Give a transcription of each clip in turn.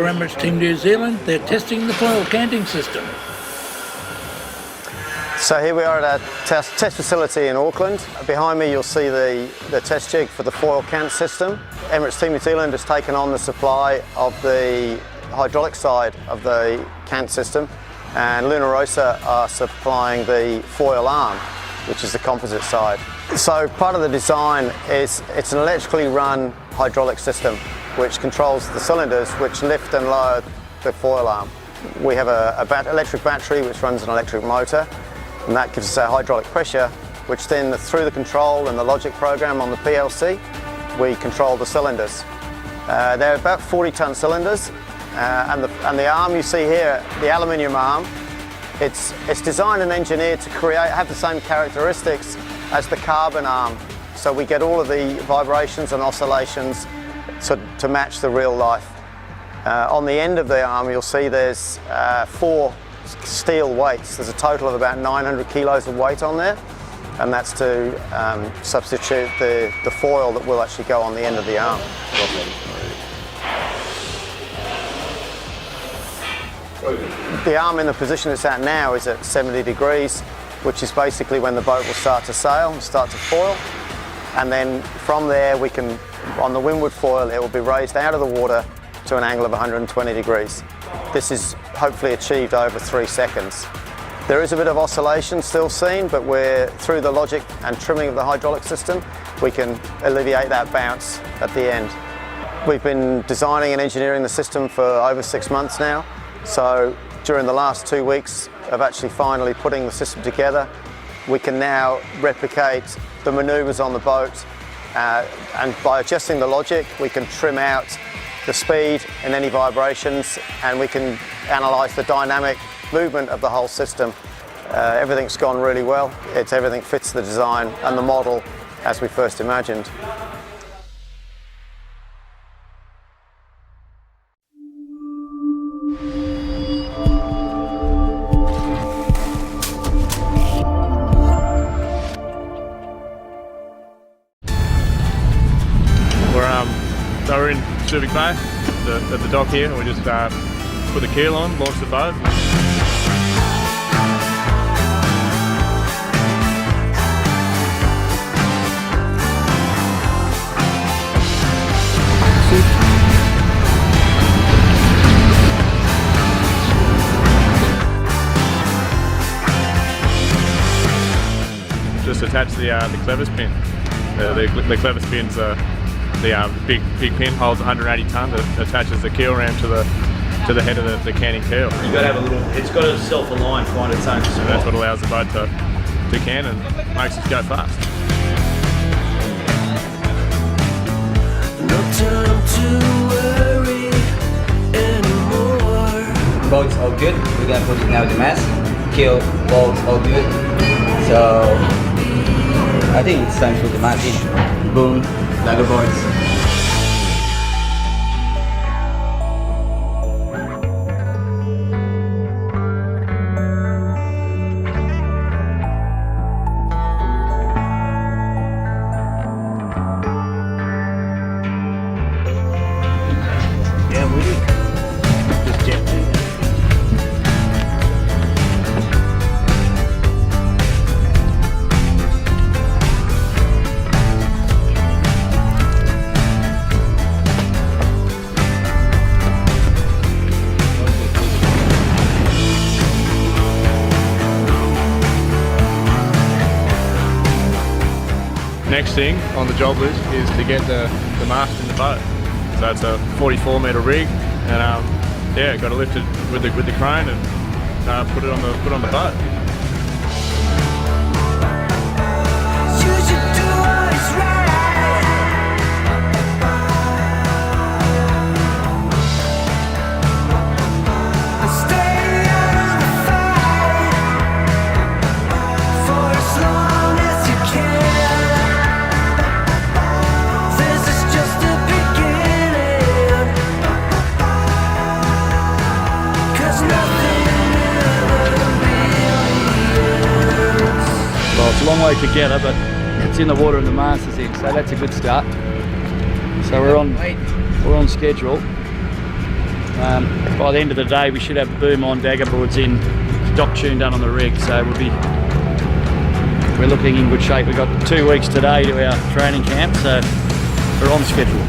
for Emirates Team New Zealand. They're testing the foil canting system. So here we are at our test facility in Auckland. Behind me you'll see the test jig for the foil cant system. Emirates Team New Zealand has taken on the supply of the hydraulic side of the cant system, and Luna Rosa are supplying the foil arm, which is the composite side. So part of the design is it's an electrically run hydraulic system which controls the cylinders which lift and lower the foil arm. We have an electric battery which runs an electric motor, and that gives us our hydraulic pressure, which then through the control and the logic program on the PLC, we control the cylinders. They're about 40-ton cylinders, and the arm you see here, the aluminium arm, it's designed and engineered to have the same characteristics as the carbon arm. So we get all of the vibrations and oscillations to match the real life. On the end of the arm you'll see there's 4 steel weights. There's a total of about 900 kilos of weight on there, and that's to substitute the foil that will actually go on the end of the arm. The arm in the position it's at now is at 70 degrees, which is basically when the boat will start to sail and start to foil. And then from there we can, on the windward foil, it will be raised out of the water to an angle of 120 degrees. This is hopefully achieved over 3 seconds. There is a bit of oscillation still seen, but through the logic and trimming of the hydraulic system, we can alleviate that bounce at the end. We've been designing and engineering the system for over 6 months now. So during the last 2 weeks of actually finally putting the system together, we can now replicate the maneuvers on the boat, and by adjusting the logic we can trim out the speed and any vibrations, and we can analyse the dynamic movement of the whole system. Everything's gone really well. Everything fits the design and the model as we first imagined. So we're in Subic Bay, at the dock here. We just put the keel on, launched the boat. Just attach the clevis pin. The clevis pin's the big pin holds 180 tonne that attaches the keel ram to the head of the canting keel. You've got to have a little, it's got to self-align, find its own spot. And that's what allows the boat to can and makes it go fast. No time to worry anymore. Boat's all good. We're gonna put it now the mast. Keel, bolts, all good. So I think it's time for the mast in. Boom, ladder boards. Next thing on the job list is to get the mast in the boat. So it's a 44-metre rig, and yeah, got to lift it with the crane and put it on the boat. It's a long way to get her, but it's in the water and the mast is in, so that's a good start. So we're on schedule. By the end of the day, we should have boom on, dagger boards in, dock tune done on the rig. So we're looking in good shape. We've got 2 weeks today to our training camp, so we're on schedule.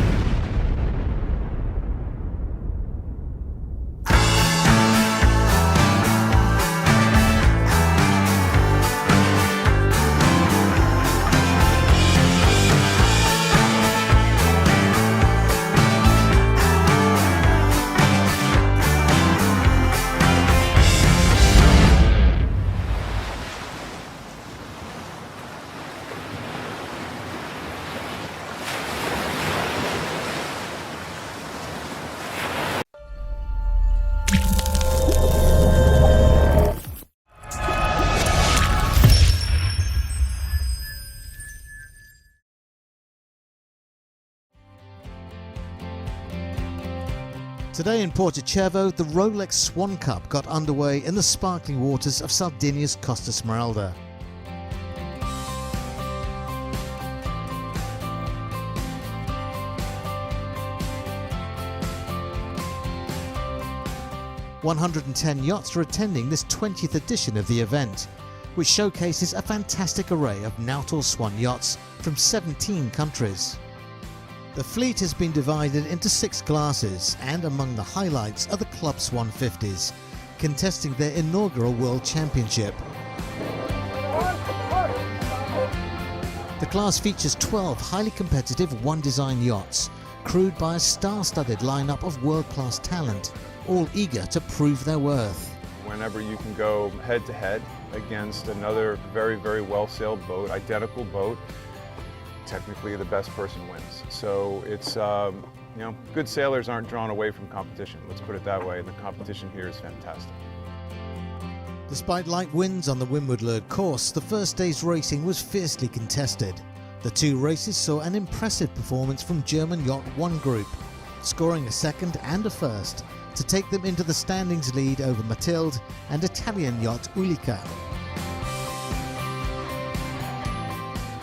Today in Porticcevo, the Rolex Swan Cup got underway in the sparkling waters of Sardinia's Costa Smeralda. "110 yachts are attending this 20th edition of the event, which showcases a fantastic array of Nautil Swan yachts from 17 countries. The fleet has been divided into 6 classes, and among the highlights are the Club Swan 50s, contesting their inaugural World Championship. The class features 12 highly competitive one-design yachts, crewed by a star-studded lineup of world-class talent, all eager to prove their worth. Whenever you can go head-to-head against another very, very well-sailed boat, identical boat, technically the best person wins. So it's, good sailors aren't drawn away from competition, let's put it that way, and the competition here is fantastic. Despite light winds on the Windward-Lurd course, the first day's racing was fiercely contested. The 2 races saw an impressive performance from German Yacht 1 Group, scoring a second and a first to take them into the standings lead over Matilde and Italian yacht Ulica.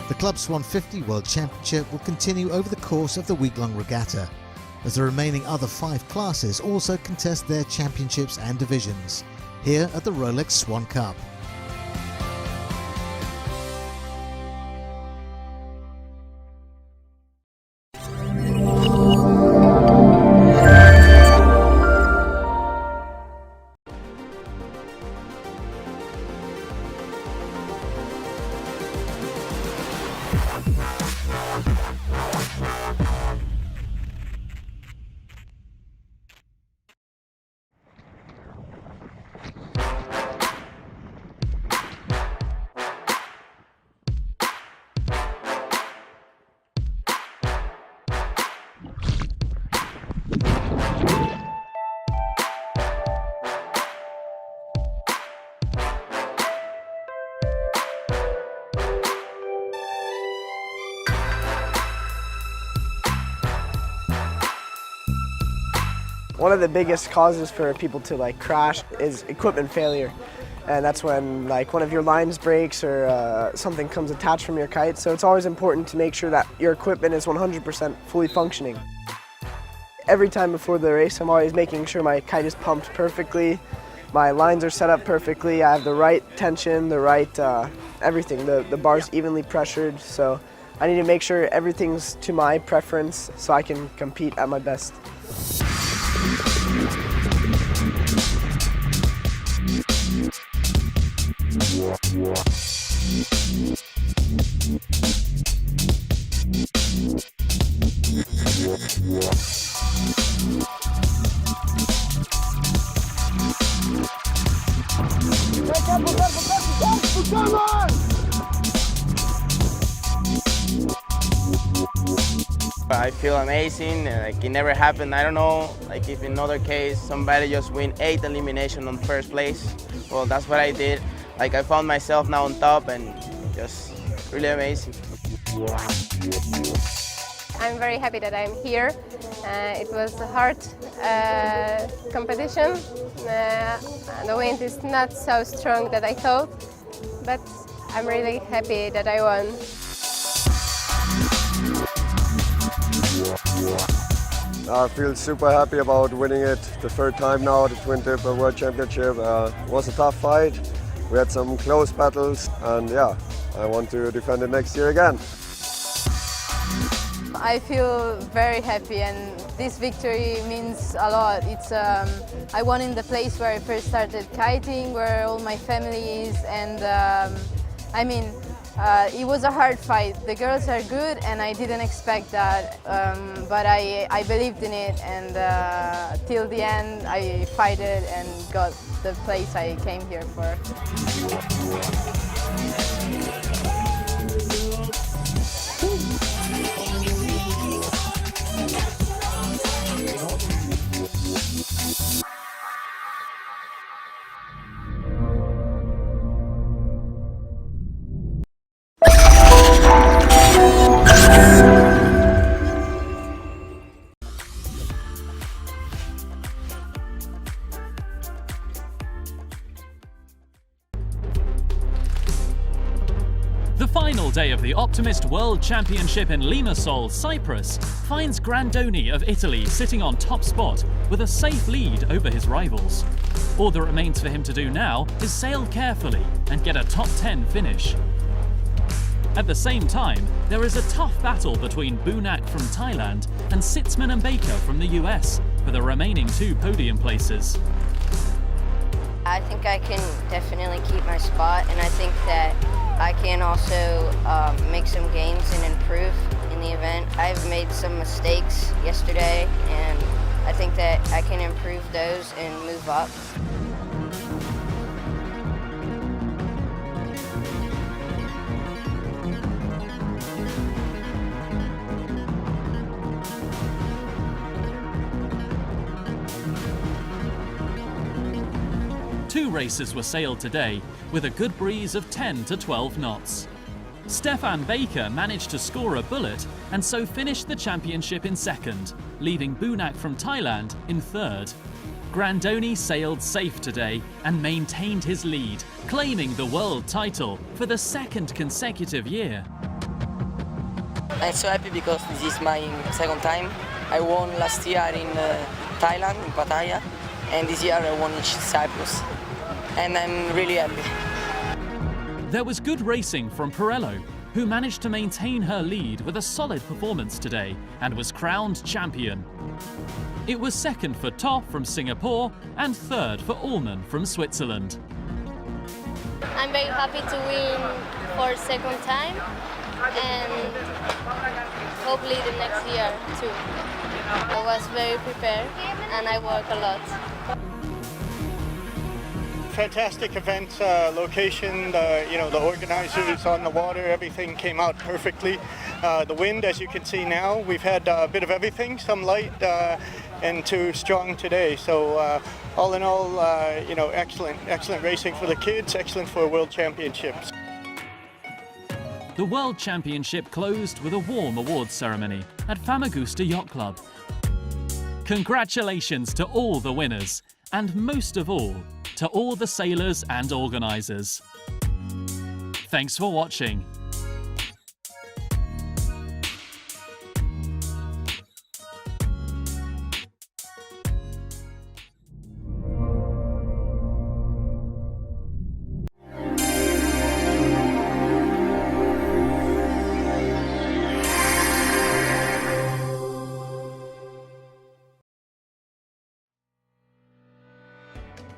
The Club Swan 50 World Championship will continue over the course of the week-long regatta, as the remaining other 5 classes also contest their championships and divisions, here at the Rolex Swan Cup. One of the biggest causes for people to crash is equipment failure. And that's when one of your lines breaks or something comes attached from your kite. So it's always important to make sure that your equipment is 100% fully functioning. Every time before the race, I'm always making sure my kite is pumped perfectly, my lines are set up perfectly, I have the right tension, the right everything. The bar's evenly pressured, so I need to make sure everything's to my preference so I can compete at my best. I feel amazing, it never happened. I don't know, if in other case somebody just win 8 elimination on first place. Well, that's what I did. I found myself now on top and just really amazing. I'm very happy that I'm here. It was a hard competition. The wind is not so strong that I thought, but I'm really happy that I won. I feel super happy about winning it the third time now, the Twin Tip World Championship. It was a tough fight. We had some close battles, and yeah, I want to defend it next year again. I feel very happy, and this victory means a lot. I won in the place where I first started kiting, where all my family is, and it was a hard fight. The girls are good, and I didn't expect that, but I believed in it, and till the end I fought it and got the place I came here for. The final day of the Optimist World Championship in Limassol, Cyprus, finds Grandoni of Italy sitting on top spot with a safe lead over his rivals. All that remains for him to do now is sail carefully and get a top 10 finish. At the same time, there is a tough battle between Bunak from Thailand and Sitzman and Baker from the US for the remaining 2 podium places. I think I can definitely keep my spot, and I think that I can also make some gains and improve in the event. I've made some mistakes yesterday, and I think that I can improve those and move up. Two races were sailed today, with a good breeze of 10 to 12 knots. Stefan Baker managed to score a bullet and so finished the championship in second, leaving Bunak from Thailand in third. Grandoni sailed safe today and maintained his lead, claiming the world title for the second consecutive year. I'm so happy because this is my second time. I won last year in Thailand, in Pattaya, and this year I won in Cyprus. And I'm really happy. There was good racing from Pirello, who managed to maintain her lead with a solid performance today and was crowned champion. It was second for Toff from Singapore and third for Ullmann from Switzerland. I'm very happy to win for second time and hopefully the next year too. I was very prepared and I worked a lot. Fantastic event, location, the organizers on the water, everything came out perfectly. The wind, as you can see now, we've had a bit of everything, some light and too strong today. So all in all, excellent racing for the kids, excellent for World Championships. The World Championship closed with a warm awards ceremony at Famagusta Yacht Club. Congratulations to all the winners, and most of all, to all the sailors and organisers. Thanks for watching.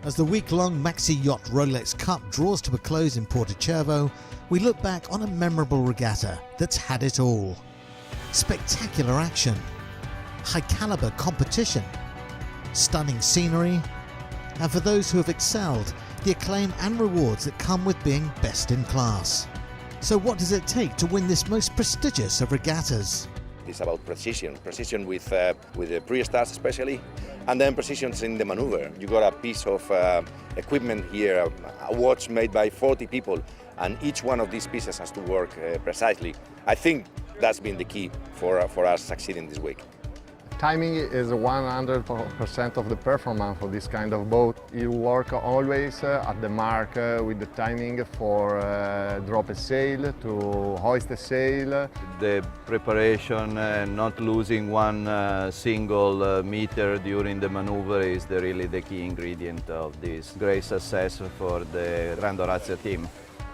As the week-long Maxi Yacht Rolex Cup draws to a close in Porto-Cervo, we look back on a memorable regatta that's had it all. Spectacular action, high-caliber competition, stunning scenery, and for those who have excelled, the acclaim and rewards that come with being best in class. So what does it take to win this most prestigious of regattas? It's about precision with the pre-starts especially, and then precisions in the maneuver. You got a piece of equipment here, a watch made by 40 people, and each one of these pieces has to work precisely. I think that's been the key for us succeeding this week. Timing is 100% of the performance for this kind of boat. You work always at the mark with the timing for drop a sail, to hoist a sail. The preparation, not losing one single meter during the maneuver is really the key ingredient of this great success for the Grand Orazio team.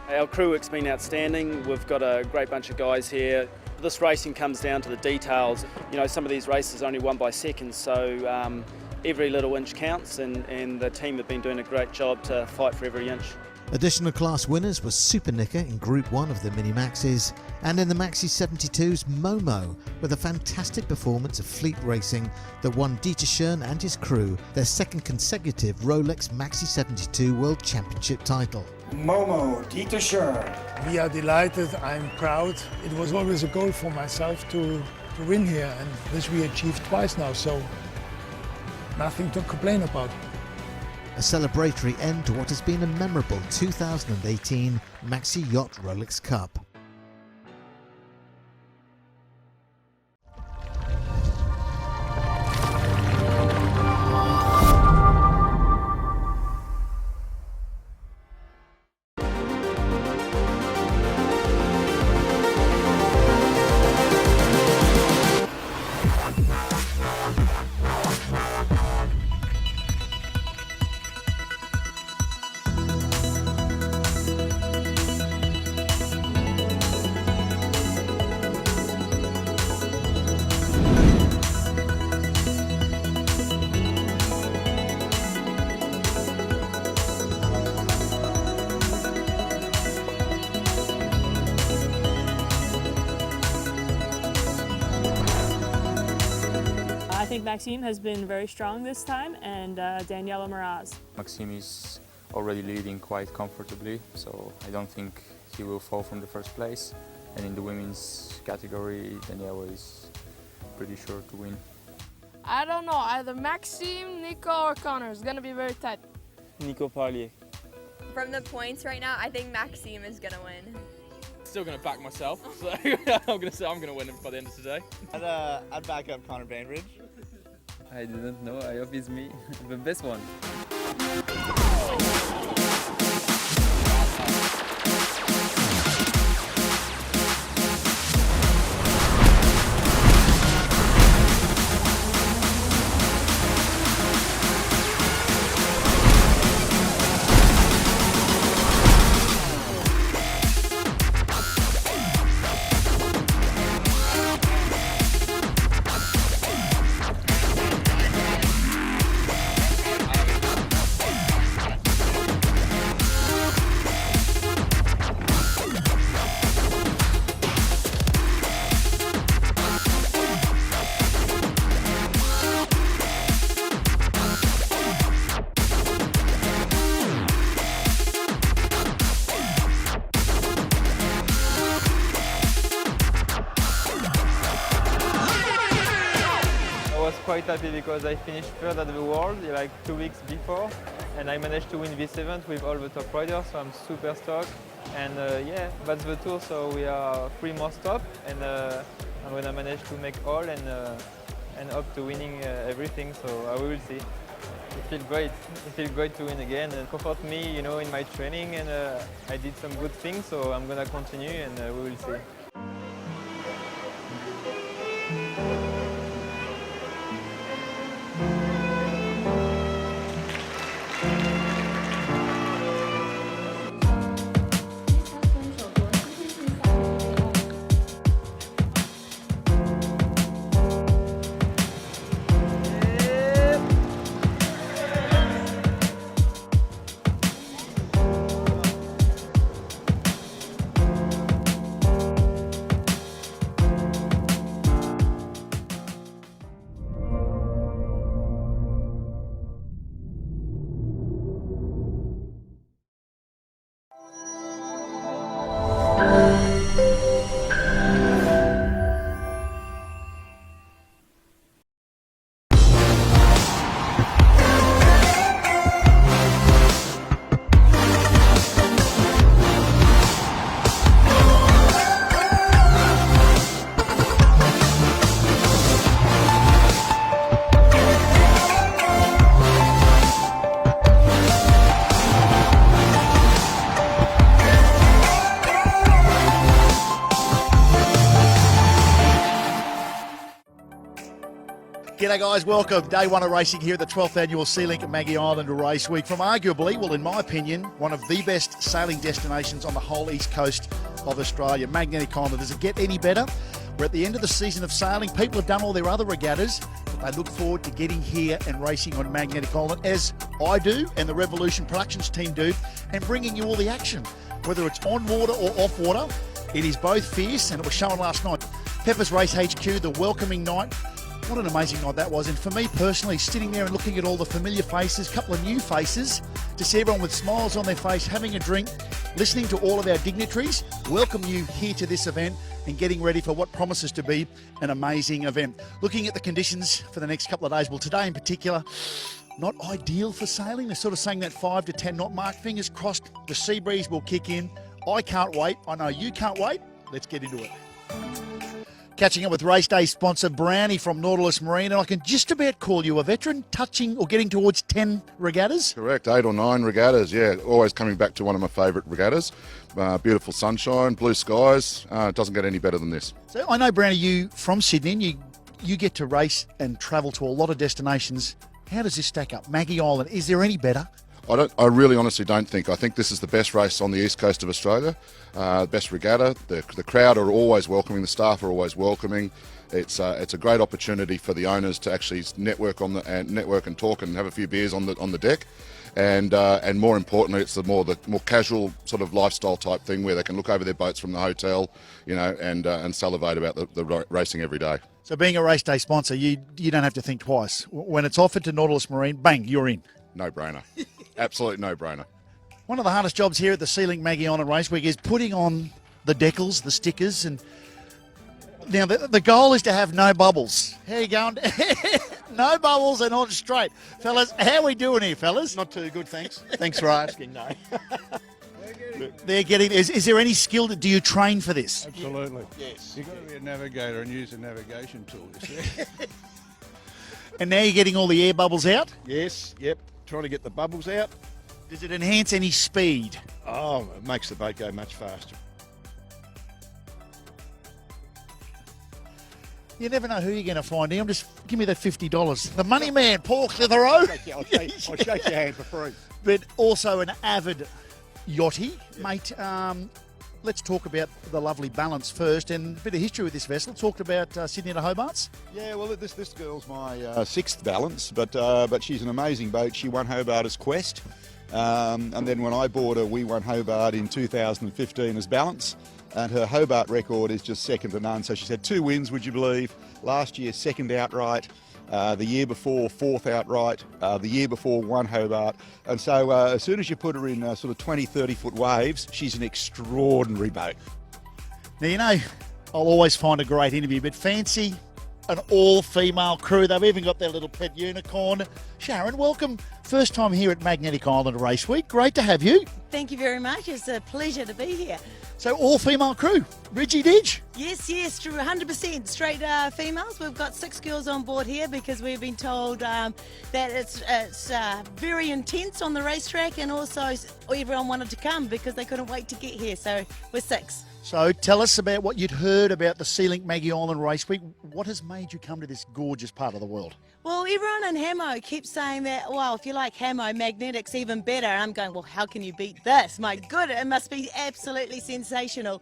Our crew work's been outstanding. We've got a great bunch of guys here. This racing comes down to the details. You know, some of these races are only won by seconds, so every little inch counts, and the team have been doing a great job to fight for every inch. Additional class winners were Super Nicker in Group 1 of the Mini Maxis, and in the Maxi 72s, Momo, with a fantastic performance of fleet racing that won Dieter Schoen and his crew their second consecutive Rolex Maxi 72 World Championship title. Momo, Dieter Schoen. We are delighted, I'm proud. It was always a goal for myself to win here, and this we achieved twice now, so nothing to complain about. A celebratory end to what has been a memorable 2018 Maxi Yacht Rolex Cup. I think Maxime has been very strong this time, and Daniela Miraz. Maxime is already leading quite comfortably, so I don't think he will fall from the first place. And in the women's category, Daniela is pretty sure to win. I don't know, either Maxime, Nico, or Connor. It's gonna be very tight. Nico Parlier. From the points right now, I think Maxime is gonna win. Still gonna back myself, so I'm gonna say I'm gonna win by the end of today. I'd back up Connor Bainbridge. I didn't know, I hope it's me, the best one. I was quite happy because I finished third at the World like 2 weeks before, and I managed to win this event with all the top riders, so I'm super stoked. And yeah, that's the tour, so we are 3 more stops, and I'm gonna manage to make all and up to winning everything, so we will see. It feels great. It feels great to win again and comfort me, you know, in my training, and I did some good things, so I'm gonna continue, and we will see. G'day guys, welcome. Day one of racing here at the 12th annual SeaLink Maggie Island Race Week from arguably, well in my opinion, one of the best sailing destinations on the whole east coast of Australia. Magnetic Island, does it get any better? We're at the end of the season of sailing. People have done all their other regattas, but they look forward to getting here and racing on Magnetic Island, as I do and the Revolution Productions team do, and bringing you all the action. Whether it's on water or off water, it is both fierce, and it was shown last night. Pepper's Race HQ, the welcoming night. What an amazing night that was. And for me personally, sitting there and looking at all the familiar faces, a couple of new faces, to see everyone with smiles on their face, having a drink, listening to all of our dignitaries, welcome you here to this event and getting ready for what promises to be an amazing event. Looking at the conditions for the next couple of days, well today in particular, not ideal for sailing. They're sort of saying that 5 to 10 knot mark. Fingers crossed the sea breeze will kick in. I can't wait. I know you can't wait. Let's get into it. Catching up with race day sponsor Brownie from Nautilus Marine, and I can just about call you a veteran, touching or getting towards 10 regattas. Correct, 8 or 9 regattas, yeah. Always coming back to one of my favourite regattas. Beautiful sunshine, blue skies. It doesn't get any better than this. So I know, Brownie, you from Sydney, and you get to race and travel to a lot of destinations. How does this stack up? Maggie Island, is there any better? I really honestly don't think. I think this is the best race on the east coast of Australia, best regatta. The crowd are always welcoming, the staff are always welcoming. It's a great opportunity for the owners to actually network and talk and have a few beers on the deck, and more importantly, it's the more casual sort of lifestyle type thing where they can look over their boats from the hotel, you know, and salivate about the racing every day. So being a race day sponsor, you don't have to think twice. When it's offered to Nautilus Marine, bang, you're in. No-brainer. Absolute no-brainer. One of the hardest jobs here at the SeaLink Maggie Island Race Week is putting on the decals, the stickers, and now the goal is to have no bubbles. How you going? No bubbles and on straight. Fellas, how are we doing here, fellas? Not too good, thanks. Thanks for asking, no. They're getting, is there any skill, do you train for this? Absolutely. Yes. You've got to be a navigator and use a navigation tool, you see. And now you're getting all the air bubbles out? Yes, yep. Trying to get the bubbles out. Does it enhance any speed? Oh, it makes the boat go much faster. You never know who you're going to find here. Just give me that $50. The money man, Paul Clitheroe. I'll shake your hand for free. But also an avid yachty, mate. Let's talk about the lovely balance first, and a bit of history with this vessel. Talked about Sydney to Hobart's. Yeah, well, this girl's my sixth balance, but she's an amazing boat. She won Hobart as Quest, and then when I bought her, we won Hobart in 2015 as balance, and her Hobart record is just second to none. So she's had 2 wins, would you believe? Last year, second outright. The year before, 4th outright, the year before, 1 Hobart. And so as soon as you put her in sort of 20, 30-foot waves, she's an extraordinary boat. Now, you know, I'll always find a great interview, but fancy an all-female crew. They've even got their little pet unicorn. Sharon, welcome. First time here at Magnetic Island Race Week. Great to have you. Thank you very much. It's a pleasure to be here. So all-female crew, Reggie Didge? Yes, true, 100% straight females. We've got 6 girls on board here because we've been told that it's very intense on the racetrack, and also everyone wanted to come because they couldn't wait to get here. So we're 6. So tell us about what you'd heard about the SeaLink Maggie Island Race Week. What has made you come to this gorgeous part of the world? Well, everyone in Hamo keeps saying that, well, if you like Hamo, Magnetic's even better. And I'm going, well, how can you beat this? My good, it must be absolutely sensational.